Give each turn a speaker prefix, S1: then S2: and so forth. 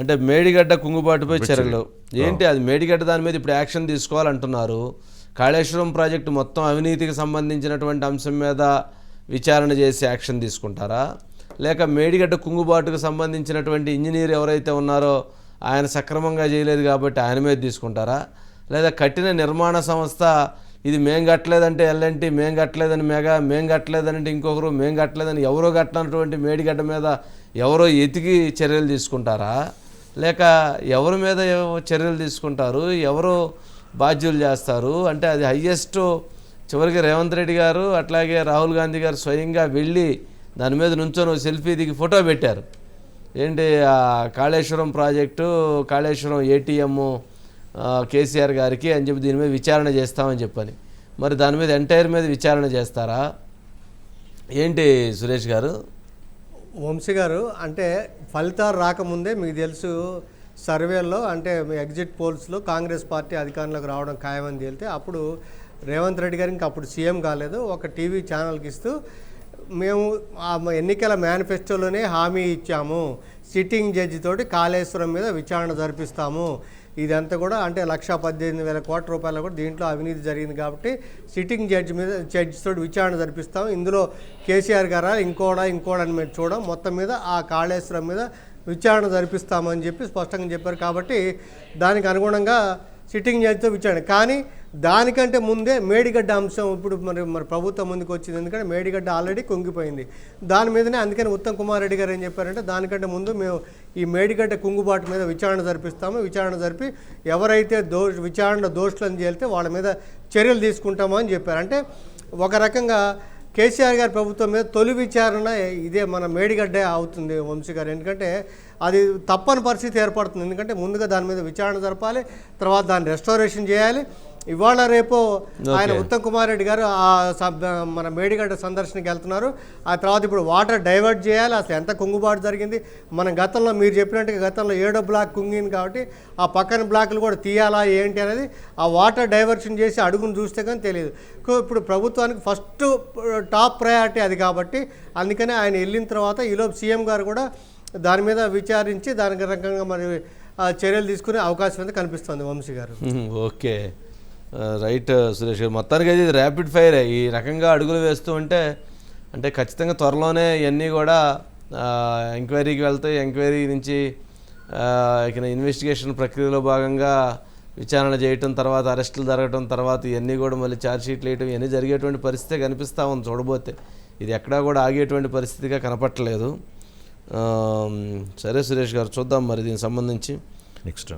S1: అంటే మేడిగడ్డ కుంగుబాటుపై చర్యలు ఏంటి అది? మేడిగడ్డ దాని మీద ఇప్పుడు యాక్షన్ తీసుకోవాలంటున్నారు. కాళేశ్వరం ప్రాజెక్టు మొత్తం అవినీతికి సంబంధించినటువంటి అంశం మీద విచారణ చేసి యాక్షన్ తీసుకుంటారా, లేక మేడిగడ్డ కుంగుబాటుకు సంబంధించినటువంటి ఇంజనీర్ ఎవరైతే ఉన్నారో ఆయన సక్రమంగా చేయలేదు కాబట్టి ఆయన మీద తీసుకుంటారా, లేదా కట్టిన నిర్మాణ సంస్థ ఇది మేం కట్టలేదంటే ఎల్ఎన్టీ, మేం కట్టలేదని మెగా, మేం కట్టలేదంటే ఇంకొకరు, మేం కట్టలేదని ఎవరో కట్టినటువంటి మేడిగడ్డ మీద ఎవరో ఎతికి చర్యలు తీసుకుంటారా, లేక ఎవరి మీద చర్యలు తీసుకుంటారు, ఎవరు బాధ్యులు చేస్తారు? అంటే అది హయ్యెస్ట్. చివరికి రేవంత్ రెడ్డి గారు అట్లాగే రాహుల్ గాంధీ గారు స్వయంగా వెళ్ళి దాని మీద నుంచొని సెల్ఫీ దిగి ఫోటో పెట్టారు. ఏంటి ఆ కాళేశ్వరం ప్రాజెక్టు, కాళేశ్వరం ఏటీఎం కేసీఆర్ గారికి అని చెప్పి దీని మీద విచారణ చేస్తామని చెప్పని. మరి దాని మీద ఎంటైర్ మీద విచారణ చేస్తారా ఏంటి సురేష్ గారు?
S2: వంశీ గారు, అంటే ఫలితాలు రాకముందే మీకు తెలుసు సర్వేల్లో, అంటే ఎగ్జిట్ పోల్స్లో కాంగ్రెస్ పార్టీ అధికారంలోకి రావడం ఖాయమని తేలితే అప్పుడు రేవంత్ రెడ్డి గారు ఇంకా అప్పుడు సీఎం కాలేదు, ఒక టీవీ ఛానల్కి ఇస్తూ మేము ఎన్నికల మేనిఫెస్టోలోనే హామీ ఇచ్చాము, సిట్టింగ్ జడ్జి తోటి కాళేశ్వరం మీద విచారణ జరిపిస్తాము, ఇదంతా కూడా అంటే 1,18,000 కోట్ల రూపాయలు కూడా దీంట్లో అవినీతి జరిగింది కాబట్టి సిట్టింగ్ జడ్జి తోటి విచారణ జరిపిస్తాము, ఇందులో కేసీఆర్ గారా ఇంకోడని మేము చూడం, మొత్తం మీద ఆ కాళేశ్వరం మీద విచారణ జరిపిస్తామని చెప్పి స్పష్టంగా చెప్పారు. కాబట్టి దానికి అనుగుణంగా సిట్టింగ్ జడ్జితో విచారణ. కానీ దానికంటే ముందే మేడిగడ్డ అంశం ఇప్పుడు మరి ప్రభుత్వం ముందుకు వచ్చింది, ఎందుకంటే మేడిగడ్డ ఆల్రెడీ కుంగిపోయింది. దాని మీదనే అందుకని ఉత్తమ్ కుమార్ రెడ్డి గారు ఏం చెప్పారంటే దానికంటే ముందు మేము ఈ మేడిగడ్డ కుంగుబాటు మీద విచారణ జరిపిస్తాము, విచారణ జరిపి ఎవరైతే విచారణ దోషులను చేస్తే వాళ్ళ మీద చర్యలు తీసుకుంటామో అని చెప్పారు. అంటే ఒక రకంగా కేసీఆర్ గారి ప్రభుత్వం మీద తొలి విచారణ ఇదే మన మేడిగడ్డే అవుతుంది వంశీ గారు. ఎందుకంటే అది తప్పని పరిస్థితి ఏర్పడుతుంది, ఎందుకంటే ముందుగా దాని మీద విచారణ జరపాలి, తర్వాత దాన్ని రెస్టారేషన్ చేయాలి. ఇవాళ రేపు ఆయన ఉత్తమ్ కుమార్ రెడ్డి గారు మన మేడిగడ్డ సందర్శనకి వెళ్తున్నారు. ఆ తర్వాత ఇప్పుడు వాటర్ డైవర్ట్ చేయాలి, అసలు ఎంత కుంగుబాటు జరిగింది. మన గతంలో మీరు చెప్పినట్టుగా గతంలో 7వ బ్లాక్ కుంగింది కాబట్టి ఆ పక్కన బ్లాకులు కూడా తీయాలా ఏంటి అనేది ఆ వాటర్ డైవర్షన్ చేసి అడుగును చూస్తే కానీ తెలియదు. ఇప్పుడు ప్రభుత్వానికి ఫస్ట్ టాప్ ప్రయారిటీ అది కాబట్టి అందుకనే ఆయన వెళ్ళిన తర్వాత ఈలోపు సీఎం గారు కూడా దాని మీద విచారించి దానికి రకంగా మరి చర్యలు తీసుకునే అవకాశం అయితే కనిపిస్తుంది వంశీ గారు.
S1: ఓకే, రైట్ సురేష్ గారు. మొత్తానికి అయితే ఇది ర్యాపిడ్ ఫైర్ ఈ రకంగా అడుగులు వేస్తూ ఉంటే అంటే ఖచ్చితంగా త్వరలోనే ఇవన్నీ కూడా ఎంక్వైరీకి వెళ్తాయి. ఎంక్వైరీ నుంచి ఇక ఇన్వెస్టిగేషన్ ప్రక్రియలో భాగంగా విచారణ చేయటం, తర్వాత అరెస్టులు జరగటం, తర్వాత ఇవన్నీ కూడా మళ్ళీ ఛార్జ్షీట్లు వేయటం, ఇవన్నీ జరిగేటువంటి పరిస్థితి కనిపిస్తూ ఉంది చూడబోతే. ఇది ఎక్కడా కూడా ఆగేటువంటి పరిస్థితిగా కనపట్టలేదు. సరే సురేష్ గారు, చూద్దాం మరి దీనికి సంబంధించి నెక్స్ట్.